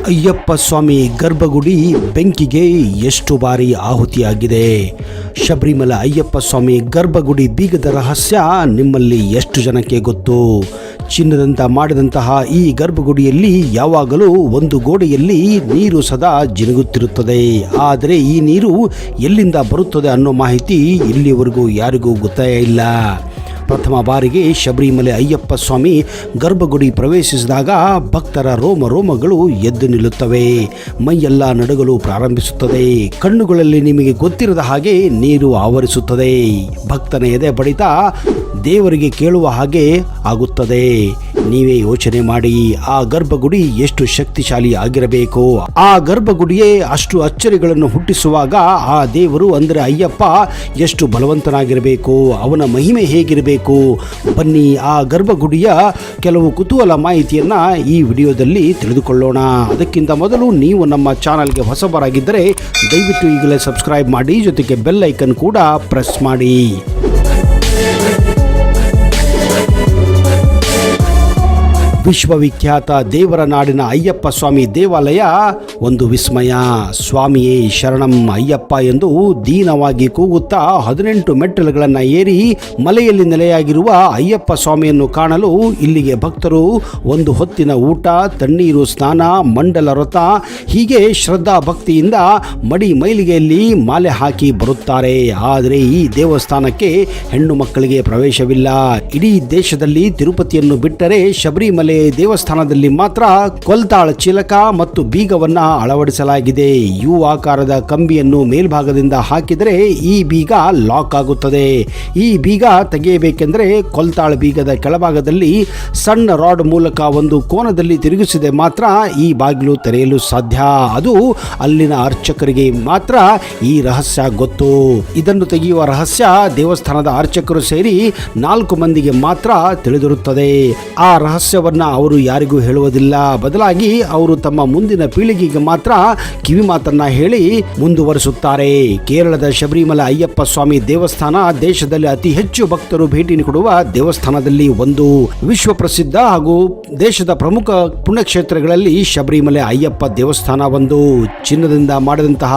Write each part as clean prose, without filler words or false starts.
ಅಯ್ಯಪ್ಪ ಸ್ವಾಮಿ ಗರ್ಭಗುಡಿ ಬೆಂಕಿಗೆ ಎಷ್ಟು ಬಾರಿ ಆಹುತಿಯಾಗಿದೆ. ಶಬರಿಮಲೆ ಅಯ್ಯಪ್ಪ ಸ್ವಾಮಿ ಗರ್ಭಗುಡಿ ಬೀಗದ ರಹಸ್ಯ ನಿಮ್ಮಲ್ಲಿ ಎಷ್ಟು ಜನಕ್ಕೆ ಗೊತ್ತು? ಚಿನ್ನದಂತ ಮಾಡಿದಂತಹ ಈ ಗರ್ಭಗುಡಿಯಲ್ಲಿ ಯಾವಾಗಲೂ ಒಂದು ಗೋಡೆಯಲ್ಲಿ ನೀರು ಸದಾ ಜಿನುಗುತ್ತಿರುತ್ತದೆ. ಆದರೆ ಈ ನೀರು ಎಲ್ಲಿಂದ ಬರುತ್ತದೆ ಅನ್ನೋ ಮಾಹಿತಿ ಇಲ್ಲಿವರೆಗೂ ಯಾರಿಗೂ ಗೊತ್ತೇ ಇಲ್ಲ. ಪ್ರಥಮ ಬಾರಿಗೆ ಶಬರಿಮಲೆ ಅಯ್ಯಪ್ಪ ಸ್ವಾಮಿ ಗರ್ಭಗುಡಿ ಪ್ರವೇಶಿಸಿದಾಗ ಭಕ್ತರ ರೋಮಗಳು ಎದ್ದು ನಿಲ್ಲುತ್ತವೆ, ಮೈಯೆಲ್ಲ ನಡುಗಲು ಪ್ರಾರಂಭಿಸುತ್ತದೆ, ಕಣ್ಣುಗಳಲ್ಲಿ ನಿಮಗೆ ಗೊತ್ತಿರದ ಹಾಗೆ ನೀರು ಆವರಿಸುತ್ತದೆ, ಭಕ್ತನ ಎದೆ ಬಡಿತ ದೇವರಿಗೆ ಕೇಳುವ ಹಾಗೆ ಆಗುತ್ತದೆ. ನೀವೇ ಯೋಚನೆ ಮಾಡಿ, ಆ ಗರ್ಭಗುಡಿ ಎಷ್ಟು ಶಕ್ತಿಶಾಲಿ ಆಗಿರಬೇಕು. ಆ ಗರ್ಭಗುಡಿಯೇ ಅಷ್ಟು ಅಚ್ಚರಿಗಳನ್ನು ಹುಟ್ಟಿಸುವಾಗ ಆ ದೇವರು ಅಂದರೆ ಅಯ್ಯಪ್ಪ ಎಷ್ಟು ಬಲವಂತನಾಗಿರಬೇಕು, ಅವನ ಮಹಿಮೆ ಹೇಗಿರಬೇಕು. ಬನ್ನಿ ಆ ಗರ್ಭಗುಡಿಯ ಕೆಲವು ಕುತೂಹಲ ಮಾಹಿತಿಯನ್ನ ಈ ವಿಡಿಯೋದಲ್ಲಿ ತಿಳಿದುಕೊಳ್ಳೋಣ. ಅದಕ್ಕಿಂತ ಮೊದಲು ನೀವು ನಮ್ಮ ಚಾನಲ್ಗೆ ಹೊಸಬರಾಗಿದ್ದರೆ ದಯವಿಟ್ಟು ಈಗಲೇ ಸಬ್ಸ್ಕ್ರೈಬ್ ಮಾಡಿ, ಜೊತೆಗೆ ಬೆಲ್ ಐಕನ್ ಕೂಡ ಪ್ರೆಸ್ ಮಾಡಿ. ವಿಶ್ವವಿಖ್ಯಾತ ದೇವರ ನಾಡಿನ ಅಯ್ಯಪ್ಪ ಸ್ವಾಮಿ ದೇವಾಲಯ ಒಂದು ವಿಸ್ಮಯ. ಸ್ವಾಮಿಯೇ ಶರಣಂ ಅಯ್ಯಪ್ಪ ಎಂದು ದೀನವಾಗಿ ಕೂಗುತ್ತಾ 18 ಮೆಟ್ಟಲುಗಳನ್ನು ಏರಿ ಮಲೆಯಲ್ಲಿ ನೆಲೆಯಾಗಿರುವ ಅಯ್ಯಪ್ಪ ಸ್ವಾಮಿಯನ್ನು ಕಾಣಲು ಇಲ್ಲಿಗೆ ಭಕ್ತರು ಒಂದು ಹೊತ್ತಿನ ಊಟ, ತಣ್ಣೀರು ಸ್ನಾನ, ಮಂಡಲ ವ್ರತ ಹೀಗೆ ಶ್ರದ್ಧಾ ಭಕ್ತಿಯಿಂದ ಮಡಿ ಮೈಲಿಗೆಯಲ್ಲಿ ಮಾಲೆ ಹಾಕಿ ಬರುತ್ತಾರೆ. ಆದರೆ ಈ ದೇವಸ್ಥಾನಕ್ಕೆ ಹೆಣ್ಣು ಮಕ್ಕಳಿಗೆ ಪ್ರವೇಶವಿಲ್ಲ. ಇಡೀ ದೇಶದಲ್ಲಿ ತಿರುಪತಿಯನ್ನು ಬಿಟ್ಟರೆ ಶಬರಿಮಲೆ ದೇವಸ್ಥಾನದಲ್ಲಿ ಮಾತ್ರ ಕೊಲ್ತಾಳ ಚಿಲಕ ಮತ್ತು ಬೀಗವನ್ನ ಅಳವಡಿಸಲಾಗಿದೆ. ಯು ಆಕಾರದ ಕಂಬಿಯನ್ನು ಮೇಲ್ಭಾಗದಿಂದ ಹಾಕಿದರೆ ಈ ಬೀಗ ಲಾಕ್ ಆಗುತ್ತದೆ. ಈ ಬೀಗ ತೆಗೆಯಬೇಕೆಂದರೆ ಕೊಲ್ತಾಳ ಬೀಗದ ಕೆಳಭಾಗದಲ್ಲಿ ಸಣ್ಣ ರಾಡ್ ಮೂಲಕ ಒಂದು ಕೋನದಲ್ಲಿ ತಿರುಗಿಸಿದೆ ಮಾತ್ರ ಈ ಬಾಗಿಲು ತೆರೆಯಲು ಸಾಧ್ಯ. ಅದು ಅಲ್ಲಿನ ಅರ್ಚಕರಿಗೆ ಮಾತ್ರ ಈ ರಹಸ್ಯ ಗೊತ್ತು. ಇದನ್ನು ತೆಗೆಯುವ ರಹಸ್ಯ ದೇವಸ್ಥಾನದ ಅರ್ಚಕರು ಸೇರಿ 4 ಮಂದಿಗೆ ಮಾತ್ರ ತಿಳಿದಿರುತ್ತದೆ. ಆ ರಹಸ್ಯವನ್ನ ಅವರು ಯಾರಿಗೂ ಹೇಳುವುದಿಲ್ಲ. ಬದಲಾಗಿ ಅವರು ತಮ್ಮ ಮುಂದಿನ ಪೀಳಿಗೆಗೆ ಮಾತ್ರ ಕಿವಿ ಮಾತನ್ನ ಹೇಳಿ ಮುಂದುವರಿಸುತ್ತಾರೆ. ಕೇರಳದ ಶಬರಿಮಲೆ ಅಯ್ಯಪ್ಪ ಸ್ವಾಮಿ ದೇವಸ್ಥಾನ ದೇಶದಲ್ಲಿ ಅತಿ ಹೆಚ್ಚು ಭಕ್ತರು ಭೇಟಿ ಕೊಡುವ ದೇವಸ್ಥಾನದಲ್ಲಿ ಒಂದು. ವಿಶ್ವ ಪ್ರಸಿದ್ಧ ಹಾಗೂ ದೇಶದ ಪ್ರಮುಖ ಪುಣ್ಯಕ್ಷೇತ್ರಗಳಲ್ಲಿ ಶಬರಿಮಲೆ ಅಯ್ಯಪ್ಪ ದೇವಸ್ಥಾನ ಒಂದು. ಚಿನ್ನದಿಂದ ಮಾಡಿದಂತಹ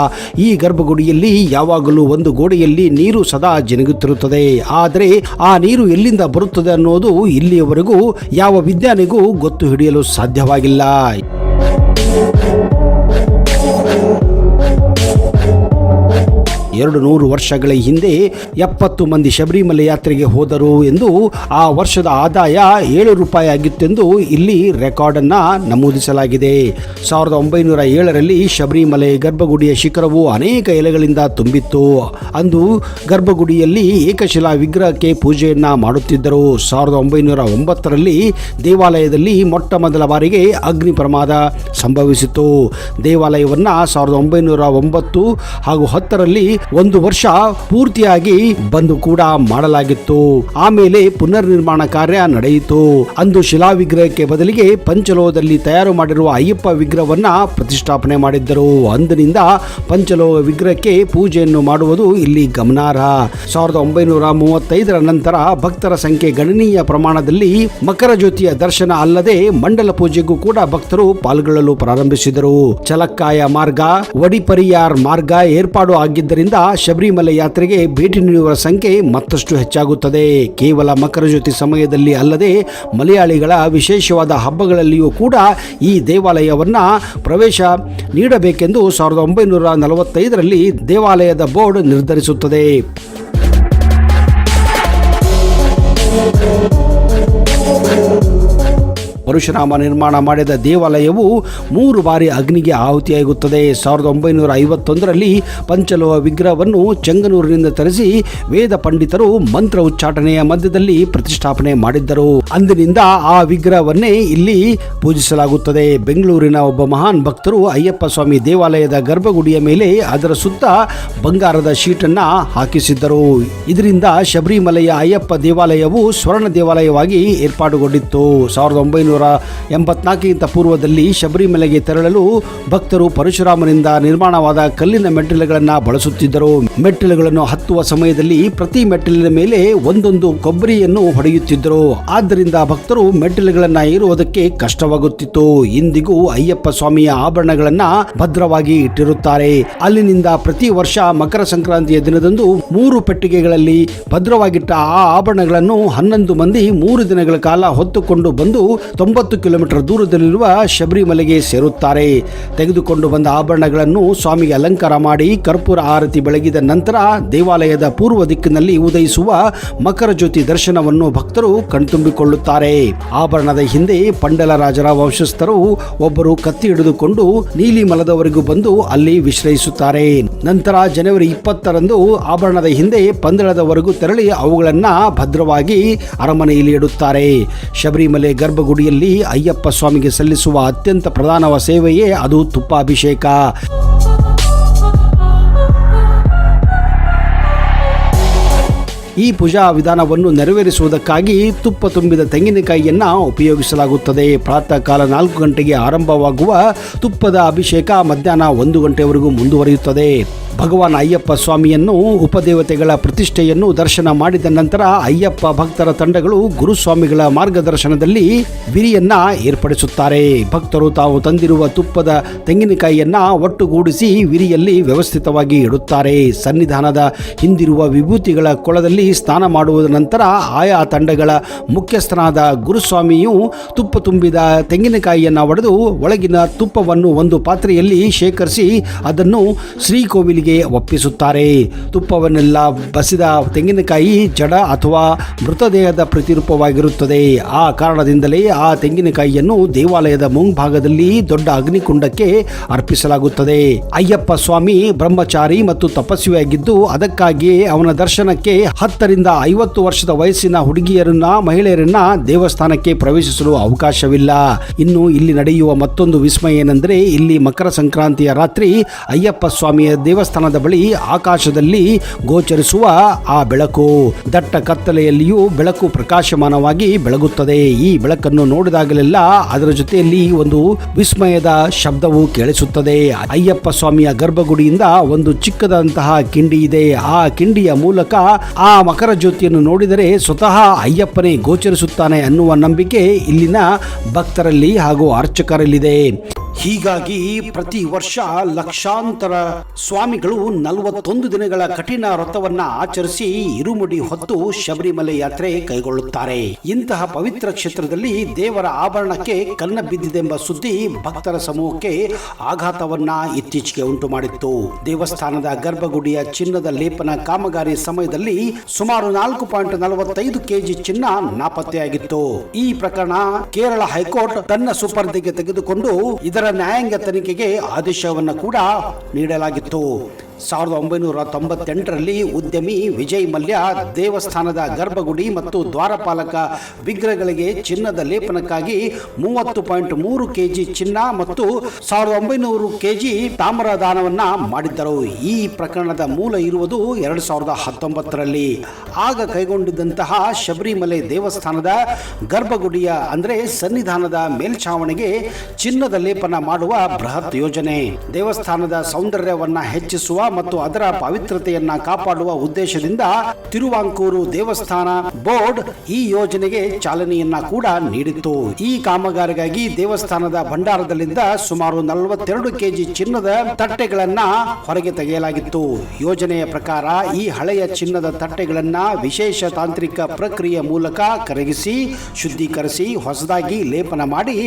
ಈ ಗರ್ಭಗುಡಿಯಲ್ಲಿ ಯಾವಾಗಲೂ ಒಂದು ಗೋಡೆಯಲ್ಲಿ ನೀರು ಸದಾ ಜಿನುಗುತ್ತಿರುತ್ತದೆ. ಆದರೆ ಆ ನೀರು ಎಲ್ಲಿಂದ ಬರುತ್ತದೆ ಅನ್ನೋದು ಇಲ್ಲಿಯವರೆಗೂ ಯಾವ ವಿಜ್ಞಾನಿಗೂ ಗೊತ್ತು ಹಿಡಿಯಲು ಸಾಧ್ಯವಾಗಿಲ್ಲ. 200 ವರ್ಷಗಳ ಹಿಂದೆ 70 ಮಂದಿ ಶಬರಿಮಲೆ ಯಾತ್ರೆಗೆ ಹೋದರು ಎಂದು, ಆ ವರ್ಷದ ಆದಾಯ 7 ರೂಪಾಯಿ ಆಗಿತ್ತೆಂದು ಇಲ್ಲಿ ರೆಕಾರ್ಡ್ ಅನ್ನ ನಮೂದಿಸಲಾಗಿದೆ. 1907ರಲ್ಲಿ ಶಬರಿಮಲೆ ಗರ್ಭಗುಡಿಯ ಶಿಖರವು ಅನೇಕ ಎಲೆಗಳಿಂದ ತುಂಬಿತ್ತು. ಅಂದು ಗರ್ಭಗುಡಿಯಲ್ಲಿ ಏಕಶಿಲಾ ವಿಗ್ರಹಕ್ಕೆ ಪೂಜೆಯನ್ನ ಮಾಡುತ್ತಿದ್ದರು. 1909ರಲ್ಲಿ ದೇವಾಲಯದಲ್ಲಿ ಮೊಟ್ಟ ಮೊದಲ ಬಾರಿಗೆ ಅಗ್ನಿ ಪ್ರಮಾದ ಸಂಭವಿಸಿತು. ದೇವಾಲಯವನ್ನ 1909 ಹಾಗೂ 10ರಲ್ಲಿ ಒಂದು ವರ್ಷ ಪೂರ್ತಿಯಾಗಿ ಬಂದು ಕೂಡ ಮಾಡಲಾಗಿತ್ತು. ಆಮೇಲೆ ಪುನರ್ ನಿರ್ಮಾಣ ಕಾರ್ಯ ನಡೆಯಿತು. ಅಂದು ಶಿಲಾ ವಿಗ್ರಹಕ್ಕೆ ಬದಲಿಗೆ ಪಂಚಲೋಹದಲ್ಲಿ ತಯಾರು ಮಾಡಿರುವ ಅಯ್ಯಪ್ಪ ವಿಗ್ರಹವನ್ನ ಪ್ರತಿಷ್ಠಾಪನೆ ಮಾಡಿದ್ದರು. ಅಂದಿನಿಂದ ಪಂಚಲೋಹ ವಿಗ್ರಹಕ್ಕೆ ಪೂಜೆಯನ್ನು ಮಾಡುವುದು ಇಲ್ಲಿ ಗಮನಾರ್ಹ. 1935ರ ನಂತರ ಭಕ್ತರ ಸಂಖ್ಯೆ ಗಣನೀಯ ಪ್ರಮಾಣದಲ್ಲಿ ಮಕರ ಜ್ಯೋತಿಯ ದರ್ಶನ ಅಲ್ಲದೆ ಮಂಡಲ ಪೂಜೆಗೂ ಕೂಡ ಭಕ್ತರು ಪಾಲ್ಗೊಳ್ಳಲು ಪ್ರಾರಂಭಿಸಿದರು. ಚಲಕ್ಕಾಯ ಮಾರ್ಗ, ವಡಿಪರಿಯಾರ್ ಮಾರ್ಗ ಏರ್ಪಾಡು ಆಗಿದ್ದರಿಂದ ಶಬರಿಮಲೆ ಯಾತ್ರೆಗೆ ಭೇಟಿ ನೀಡುವ ಸಂಖ್ಯೆ ಮತ್ತಷ್ಟು ಹೆಚ್ಚಾಗುತ್ತದೆ. ಕೇವಲ ಮಕರ ಜ್ಯೋತಿ ಸಮಯದಲ್ಲಿ ಅಲ್ಲದೆ ಮಲಯಾಳಿಗಳ ವಿಶೇಷವಾದ ಹಬ್ಬಗಳಲ್ಲಿಯೂ ಕೂಡ ಈ ದೇವಾಲಯವನ್ನ ಪ್ರವೇಶ ನೀಡಬೇಕೆಂದು 1945ರಲ್ಲಿ ದೇವಾಲಯದ ಬೋರ್ಡ್ ನಿರ್ಧರಿಸುತ್ತದೆ. ಪರಶುರಾಮ ನಿರ್ಮಾಣ ಮಾಡಿದ ದೇವಾಲಯವು 3 ಬಾರಿ ಅಗ್ನಿಗೆ ಆಹುತಿಯಾಗುತ್ತದೆ. 1951ರಲ್ಲಿ ಪಂಚಲೋಹ ವಿಗ್ರಹವನ್ನು ಚೆಂಗನೂರಿನಿಂದ ತರಿಸಿ ವೇದ ಪಂಡಿತರು ಮಂತ್ರ ಉಚ್ಚಾಟನೆಯ ಮಧ್ಯದಲ್ಲಿ ಪ್ರತಿಷ್ಠಾಪನೆ ಮಾಡಿದ್ದರು. ಅಂದಿನಿಂದ ಆ ವಿಗ್ರಹವನ್ನೇ ಇಲ್ಲಿ ಪೂಜಿಸಲಾಗುತ್ತದೆ. ಬೆಂಗಳೂರಿನ ಒಬ್ಬ ಮಹಾನ್ ಭಕ್ತರು ಅಯ್ಯಪ್ಪ ಸ್ವಾಮಿ ದೇವಾಲಯದ ಗರ್ಭಗುಡಿಯ ಮೇಲೆ ಅದರ ಸುತ್ತ ಬಂಗಾರದ ಶೀಟನ್ನ ಹಾಕಿಸಿದ್ದರು. ಇದರಿಂದ ಶಬರಿಮಲೆಯ ಅಯ್ಯಪ್ಪ ದೇವಾಲಯವು ಸ್ವರ್ಣ ದೇವಾಲಯವಾಗಿ ಏರ್ಪಾಡುಗೊಂಡಿತ್ತು. 1900 1984 ಪೂರ್ವದಲ್ಲಿ ಶಬರಿಮಲೆಗೆ ತೆರಳಲು ಭಕ್ತರು ಪರಶುರಾಮನಿಂದ ನಿರ್ಮಾಣವಾದ ಕಲ್ಲಿನ ಮೆಟ್ಟಿಲುಗಳನ್ನು ಬಳಸುತ್ತಿದ್ದರು. ಮೆಟ್ಟಿಲುಗಳನ್ನು ಹತ್ತುವ ಸಮಯದಲ್ಲಿ ಪ್ರತಿ ಮೆಟ್ಟಿಲಿನ ಮೇಲೆ ಒಂದೊಂದು ಕೊಬ್ಬರಿಯನ್ನು ಹೊಡೆಯುತ್ತಿದ್ದರು. ಆದ್ದರಿಂದ ಭಕ್ತರು ಮೆಟ್ಟಿಲುಗಳನ್ನು ಏರುವುದಕ್ಕೆ ಕಷ್ಟವಾಗುತ್ತಿತ್ತು. ಇಂದಿಗೂ ಅಯ್ಯಪ್ಪ ಸ್ವಾಮಿಯ ಆಭರಣಗಳನ್ನ ಭದ್ರವಾಗಿ ಇಟ್ಟಿರುತ್ತಾರೆ. ಅಲ್ಲಿನಿಂದ ಪ್ರತಿ ವರ್ಷ ಮಕರ ಸಂಕ್ರಾಂತಿಯ ದಿನದಂದು 3 ಪೆಟ್ಟಿಗೆಗಳಲ್ಲಿ ಭದ್ರವಾಗಿಟ್ಟ ಆ ಆಭರಣಗಳನ್ನು 11 ಮಂದಿ 3 ದಿನಗಳ ಕಾಲ ಹೊತ್ತುಕೊಂಡು ಬಂದು 90 ಕಿಲೋಮೀಟರ್ ದೂರದಲ್ಲಿರುವ ಶಬರಿಮಲೆಗೆ ಸೇರುತ್ತಾರೆ. ತೆಗೆದುಕೊಂಡು ಬಂದ ಆಭರಣಗಳನ್ನು ಸ್ವಾಮಿಗೆ ಅಲಂಕಾರ ಮಾಡಿ ಕರ್ಪೂರ ಆರತಿ ಬೆಳಗಿದ ನಂತರ ದೇವಾಲಯದ ಪೂರ್ವ ದಿಕ್ಕಿನಲ್ಲಿ ಉದಯಿಸುವ ಮಕರ ಜ್ಯೋತಿ ದರ್ಶನವನ್ನು ಭಕ್ತರು ಕಣ್ತುಂಬಿಕೊಳ್ಳುತ್ತಾರೆ. ಆಭರಣದ ಹಿಂದೆ ಪಂಡಲ ರಾಜರ ವಂಶಸ್ಥರು ಒಬ್ಬರು ಕತ್ತಿ ಹಿಡಿದುಕೊಂಡು ನೀಲಿಮಲದವರೆಗೂ ಬಂದು ಅಲ್ಲಿ ವಿಶ್ರಯಿಸುತ್ತಾರೆ. ನಂತರ ಜನವರಿ 20ರಂದು ಆಭರಣದ ಹಿಂದೆ ಪಂದಳದವರೆಗೂ ತೆರಳಿ ಅವುಗಳನ್ನ ಭದ್ರವಾಗಿ ಅರಮನೆಯಲ್ಲಿ ಇಡುತ್ತಾರೆ. ಶಬರಿಮಲೆ ಗರ್ಭಗುಡಿಯಲ್ಲಿ ಅಯ್ಯಪ್ಪ ಸ್ವಾಮಿಗೆ ಸಲ್ಲಿಸುವ ಅತ್ಯಂತ ಪ್ರಧಾನವ ಸೇವೆಯೇ ಅದು ತುಪ್ಪಾಭಿಷೇಕ. ಈ ಪೂಜಾ ವಿಧಾನವನ್ನು ನೆರವೇರಿಸುವುದಕ್ಕಾಗಿ ತುಪ್ಪ ತುಂಬಿದ ತೆಂಗಿನಕಾಯಿಯನ್ನ ಉಪಯೋಗಿಸಲಾಗುತ್ತದೆ. ಪ್ರಾತಃ ಕಾಲ 4 ಗಂಟೆಗೆ ಆರಂಭವಾಗುವ ತುಪ್ಪದ ಅಭಿಷೇಕ ಮಧ್ಯಾಹ್ನ 1 ಗಂಟೆವರೆಗೂ ಮುಂದುವರಿಯುತ್ತದೆ. ಭಗವಾನ್ ಅಯ್ಯಪ್ಪ ಸ್ವಾಮಿಯನ್ನು ಉಪದೇವತೆಗಳ ಪ್ರತಿಷ್ಠೆಯನ್ನು ದರ್ಶನ ಮಾಡಿದ ನಂತರ ಅಯ್ಯಪ್ಪ ಭಕ್ತರ ತಂಡಗಳು ಗುರುಸ್ವಾಮಿಗಳ ಮಾರ್ಗದರ್ಶನದಲ್ಲಿ ವಿರಿಯನ್ನ ಏರ್ಪಡಿಸುತ್ತಾರೆ. ಭಕ್ತರು ತಾವು ತಂದಿರುವ ತುಪ್ಪದ ತೆಂಗಿನಕಾಯಿಯನ್ನ ಒಟ್ಟುಗೂಡಿಸಿ ವಿರಿಯಲ್ಲಿ ವ್ಯವಸ್ಥಿತವಾಗಿ ಇಡುತ್ತಾರೆ. ಸನ್ನಿಧಾನದ ಹಿಂದಿರುವ ವಿಭೂತಿಗಳ ಕೊಳದಲ್ಲಿ ಸ್ನಾನ ಮಾಡುವುದ ನಂತರ ಆಯಾ ತಂಡಗಳ ಮುಖ್ಯಸ್ಥನಾದ ಗುರುಸ್ವಾಮಿಯು ತುಪ್ಪ ತುಂಬಿದ ತೆಂಗಿನಕಾಯಿಯನ್ನು ಒಡೆದು ಒಳಗಿನ ತುಪ್ಪವನ್ನು ಒಂದು ಪಾತ್ರೆಯಲ್ಲಿ ಶೇಖರಿಸಿ ಅದನ್ನು ಶ್ರೀಕೋವಿಲಿಗೆ ಒಪ್ಪಿಸುತ್ತಾರೆ. ತುಪ್ಪವನ್ನೆಲ್ಲ ಬಸಿದ ತೆಂಗಿನಕಾಯಿ ಜಡ ಅಥವಾ ಮೃತದೇಹದ ಪ್ರತಿರೂಪವಾಗಿರುತ್ತದೆ. ಆ ಕಾರಣದಿಂದಲೇ ಆ ತೆಂಗಿನಕಾಯಿಯನ್ನು ದೇವಾಲಯದ ಮುಂಭಾಗದಲ್ಲಿ ದೊಡ್ಡ ಅಗ್ನಿಕುಂಡಕ್ಕೆ ಅರ್ಪಿಸಲಾಗುತ್ತದೆ. ಅಯ್ಯಪ್ಪ ಸ್ವಾಮಿ ಬ್ರಹ್ಮಚಾರಿ ಮತ್ತು ತಪಸ್ವಿಯಾಗಿದ್ದು ಅದಕ್ಕಾಗಿಯೇ ಅವನ ದರ್ಶನಕ್ಕೆ 10 ರಿಂದ 50 ವರ್ಷದ ವಯಸ್ಸಿನ ಹುಡುಗಿಯರನ್ನ ಮಹಿಳೆಯರನ್ನ ದೇವಸ್ಥಾನಕ್ಕೆ ಪ್ರವೇಶಿಸಲು ಅವಕಾಶವಿಲ್ಲ. ಇನ್ನು ಇಲ್ಲಿ ನಡೆಯುವ ಮತ್ತೊಂದು ವಿಸ್ಮಯ ಏನೆಂದರೆ ಇಲ್ಲಿ ಮಕರ ಸಂಕ್ರಾಂತಿಯ ರಾತ್ರಿ ಅಯ್ಯಪ್ಪ ಸ್ವಾಮಿಯ ದೇವಸ್ಥಾನದ ಬಳಿ ಆಕಾಶದಲ್ಲಿ ಗೋಚರಿಸುವ ಆ ಬೆಳಕು ದಟ್ಟ ಕತ್ತಲೆಯಲ್ಲಿಯೂ ಬೆಳಕು ಪ್ರಕಾಶಮಾನವಾಗಿ ಬೆಳಗುತ್ತದೆ. ಈ ಬೆಳಕನ್ನು ನೋಡಿದಾಗಲೆಲ್ಲ ಅದರ ಜೊತೆಯಲ್ಲಿ ಒಂದು ವಿಸ್ಮಯದ ಶಬ್ದವು ಕೇಳಿಸುತ್ತದೆ. ಅಯ್ಯಪ್ಪ ಸ್ವಾಮಿಯ ಗರ್ಭಗುಡಿಯಿಂದ ಒಂದು ಚಿಕ್ಕದಂತಹ ಕಿಂಡಿ ಇದೆ. ಆ ಕಿಂಡಿಯ ಮೂಲಕ ಆ ಮಕರ ಜ್ಯೋತಿಯನ್ನು ನೋಡಿದರೆ ಸ್ವತಃ ಅಯ್ಯಪ್ಪನೇ ಗೋಚರಿಸುತ್ತಾನೆ ಅನ್ನುವ ನಂಬಿಕೆ ಇಲ್ಲಿನ ಭಕ್ತರಲ್ಲಿ ಹಾಗೂ ಅರ್ಚಕರಲ್ಲಿದೆ. ಹೀಗಾಗಿ ಪ್ರತಿ ವರ್ಷ ಲಕ್ಷಾಂತರ ಸ್ವಾಮಿಗಳು 41 ದಿನಗಳ ಕಠಿಣ ವ್ರತವನ್ನ ಆಚರಿಸಿ ಇರುಮುಡಿ ಹೊತ್ತು ಶಬರಿಮಲೆ ಯಾತ್ರೆ ಕೈಗೊಳ್ಳುತ್ತಾರೆ. ಇಂತಹ ಪವಿತ್ರ ಕ್ಷೇತ್ರದಲ್ಲಿ ದೇವರ ಆಭರಣಕ್ಕೆ ಕನ್ನ ಬಿದ್ದಿದೆಂಬ ಸುದ್ದಿ ಭಕ್ತರ ಸಮೂಹಕ್ಕೆ ಆಘಾತವನ್ನ ಇತ್ತೀಚೆಗೆ ಉಂಟು ಮಾಡಿತ್ತು. ದೇವಸ್ಥಾನದ ಗರ್ಭಗುಡಿಯ ಚಿನ್ನದ ಲೇಪನ ಕಾಮಗಾರಿ ಸಮಯದಲ್ಲಿ ಸುಮಾರು 4.45 kg ಚಿನ್ನ ನಾಪತ್ತೆಯಾಗಿತ್ತು. ಈ ಪ್ರಕರಣ ಕೇರಳ ಹೈಕೋರ್ಟ್ ತನ್ನ ಸುಪರ್ದಿಗೆ ತೆಗೆದುಕೊಂಡು ಇದರ ನ್ಯಾಯಾಂಗ ತನಿಖೆಗೆ ಆದೇಶವನ್ನು ಕೂಡ ನೀಡಲಾಗಿತ್ತು. 1998ರಲ್ಲಿ ಉದ್ಯಮಿ ವಿಜಯ್ ಮಲ್ಯ ದೇವಸ್ಥಾನದ ಗರ್ಭಗುಡಿ ಮತ್ತು ದ್ವಾರಪಾಲಕ ವಿಗ್ರಹಗಳಿಗೆ ಚಿನ್ನದ ಲೇಪನಕ್ಕಾಗಿ 30.3 kg ಚಿನ್ನ ಮತ್ತು 1900 kg ತಾಮ್ರ ದಾನವನ್ನ ಮಾಡಿದ್ದರು. ಈ ಪ್ರಕರಣದ ಮೂಲ ಇರುವುದು 2019ರಲ್ಲಿ. ಆಗ ಕೈಗೊಂಡಿದ್ದಂತಹ ಶಬರಿಮಲೆ ದೇವಸ್ಥಾನದ ಗರ್ಭಗುಡಿಯ ಅಂದರೆ ಸನ್ನಿಧಾನದ ಮೇಲ್ಛಾವಣಿಗೆ ಚಿನ್ನದ ಲೇಪನ ಮಾಡುವ ಬೃಹತ್ ಯೋಜನೆ. ದೇವಸ್ಥಾನದ ಸೌಂದರ್ಯವನ್ನ ಹೆಚ್ಚಿಸುವ ಮತ್ತು ಅದರ ಪವಿತ್ರತೆಯನ್ನ ಕಾಪಾಡುವ ಉದ್ದೇಶದಿಂದ ತಿರುವಾಂಕೂರು ದೇವಸ್ಥಾನ ಬೋರ್ಡ್ ಈ ಯೋಜನೆಗೆ ಚಾಲನೆಯನ್ನ ಕೂಡ ನೀಡಿತ್ತು. ಈ ಕಾಮಗಾರಿಗಾಗಿ ದೇವಸ್ಥಾನದ ಭಂಡಾರದಲ್ಲಿದ್ದ ಸುಮಾರು 42 kg ಚಿನ್ನದ ತಟ್ಟೆಗಳನ್ನ ಹೊರಗೆ ತೆಗೆಯಲಾಗಿತ್ತು. ಯೋಜನೆಯ ಪ್ರಕಾರ ಈ ಹಳೆಯ ಚಿನ್ನದ ತಟ್ಟೆಗಳನ್ನ ವಿಶೇಷ ತಾಂತ್ರಿಕ ಪ್ರಕ್ರಿಯೆ ಮೂಲಕ ಕರಗಿಸಿ ಶುದ್ಧೀಕರಿಸಿ ಹೊಸದಾಗಿ ಲೇಪನ ಮಾಡಿ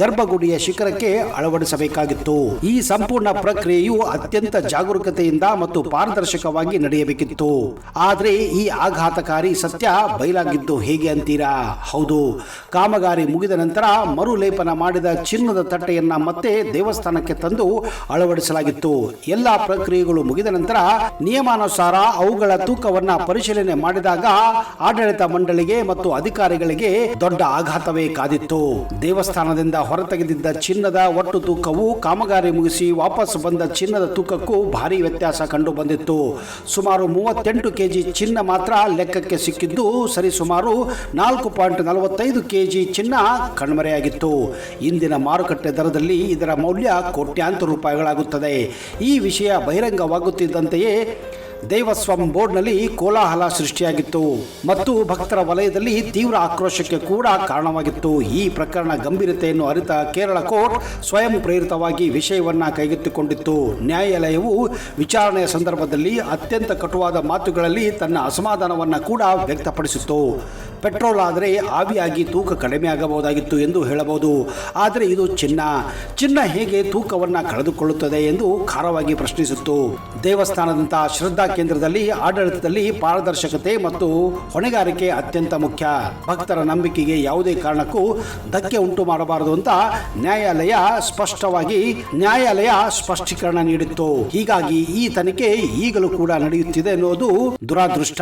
ಗರ್ಭಗುಡಿಯ ಶಿಖರಕ್ಕೆ ಅಳವಡಿಸಬೇಕಾಗಿತ್ತು. ಈ ಸಂಪೂರ್ಣ ಪ್ರಕ್ರಿಯೆಯು ಅತ್ಯಂತ ಜಾಗರೂಕತೆಯಿಂದ ಮತ್ತು ಪಾರದರ್ಶಕವಾಗಿ ನಡೆಯಬೇಕಿತ್ತು. ಆದರೆ ಈ ಆಘಾತಕಾರಿ ಸತ್ಯ ಬಯಲಾಗಿದ್ದು ಹೇಗೆ ಅಂತೀರಾ? ಹೌದು, ಕಾಮಗಾರಿ ಮುಗಿದ ನಂತರ ಮರುಲೇಪನ ಮಾಡಿದ ಚಿನ್ನದ ತಟ್ಟೆಯನ್ನ ಮತ್ತೆ ದೇವಸ್ಥಾನಕ್ಕೆ ತಂದು ಅಳವಡಿಸಲಾಗಿತ್ತು. ಎಲ್ಲಾ ಪ್ರಕ್ರಿಯೆಗಳು ಮುಗಿದ ನಂತರ ನಿಯಮಾನುಸಾರ ಅವುಗಳ ತೂಕವನ್ನ ಪರಿಶೀಲನೆ ಮಾಡಿದಾಗ ಆಡಳಿತ ಮಂಡಳಿಗೆ ಮತ್ತು ಅಧಿಕಾರಿಗಳಿಗೆ ದೊಡ್ಡ ಆಘಾತವೇ ಕಾದಿತ್ತು. ದೇವಸ್ಥಾನದಿಂದ ಹೊರತೆಗೆದಿದ್ದ ಚಿನ್ನದ ಒಟ್ಟು ತೂಕವು ಕಾಮಗಾರಿ ಮುಗಿಸಿ ವಾಪಸ್ ಬಂದ ಚಿನ್ನದ ತೂಕಕ್ಕೂ ಭಾರಿ ವ್ಯತ್ಯಾಸ ವ್ಯತ್ಯಾಸ ಕಂಡು ಬಂದಿತ್ತು. ಸುಮಾರು 38 ಕೆಜಿ ಚಿನ್ನ ಮಾತ್ರ ಲೆಕ್ಕಕ್ಕೆ ಸಿಕ್ಕಿದ್ದು ಸರಿಸುಮಾರು 4.45 ಕೆಜಿ ಚಿನ್ನ ಕಣ್ಮರೆಯಾಗಿತ್ತು. ಇಂದಿನ ಮಾರುಕಟ್ಟೆ ದರದಲ್ಲಿ ಇದರ ಮೌಲ್ಯ ಕೋಟ್ಯಾಂತರ ರೂಪಾಯಿಗಳಾಗುತ್ತದೆ. ಈ ವಿಷಯ ಬಹಿರಂಗವಾಗುತ್ತಿದ್ದಂತೆಯೇ ದೇವಸ್ವಂ ಬೋರ್ಡ್ನಲ್ಲಿ ಕೋಲಾಹಲ ಸೃಷ್ಟಿಯಾಗಿತ್ತು ಮತ್ತು ಭಕ್ತರ ವಲಯದಲ್ಲಿ ತೀವ್ರ ಆಕ್ರೋಶಕ್ಕೆ ಕೂಡ ಕಾರಣವಾಗಿತ್ತು. ಈ ಪ್ರಕರಣ ಗಂಭೀರತೆಯನ್ನು ಅರಿತ ಕೇರಳ ಕೋರ್ಟ್ ಸ್ವಯಂ ಪ್ರೇರಿತವಾಗಿ ವಿಷಯವನ್ನ ಕೈಗೆತ್ತಿಕೊಂಡಿತ್ತು. ನ್ಯಾಯಾಲಯವು ವಿಚಾರಣೆಯ ಸಂದರ್ಭದಲ್ಲಿ ಅತ್ಯಂತ ಕಟುವಾದ ಮಾತುಗಳಲ್ಲಿ ತನ್ನ ಅಸಮಾಧಾನವನ್ನು ಕೂಡ ವ್ಯಕ್ತಪಡಿಸಿತ್ತು. ಪೆಟ್ರೋಲ್ ಆದರೆ ಆವಿಯಾಗಿ ತೂಕ ಕಡಿಮೆ ಆಗಬಹುದಾಗಿತ್ತು ಎಂದು ಹೇಳಬಹುದು, ಆದರೆ ಇದು ಚಿನ್ನ ಹೇಗೆ ತೂಕವನ್ನು ಕಳೆದುಕೊಳ್ಳುತ್ತದೆ ಎಂದು ಖಾರವಾಗಿ ಪ್ರಶ್ನಿಸಿತ್ತು. ದೇವಸ್ಥಾನದಂತಹ ಶ್ರದ್ಧಾ ಕೇಂದ್ರದಲ್ಲಿ ಆಡಳಿತದಲ್ಲಿ ಪಾರದರ್ಶಕತೆ ಮತ್ತು ಹೊಣೆಗಾರಿಕೆ ಅತ್ಯಂತ ಮುಖ್ಯ. ಭಕ್ತರ ನಂಬಿಕೆಗೆ ಯಾವುದೇ ಕಾರಣಕ್ಕೂ ಧಕ್ಕೆ ಉಂಟು ಮಾಡಬಾರದು ಅಂತ ನ್ಯಾಯಾಲಯ ಸ್ಪಷ್ಟೀಕರಣ ನೀಡಿತ್ತು. ಹೀಗಾಗಿ ಈ ತನಿಖೆ ಈಗಲೂ ಕೂಡ ನಡೆಯುತ್ತಿದೆ ಎನ್ನುವುದು ದುರಾದೃಷ್ಟ.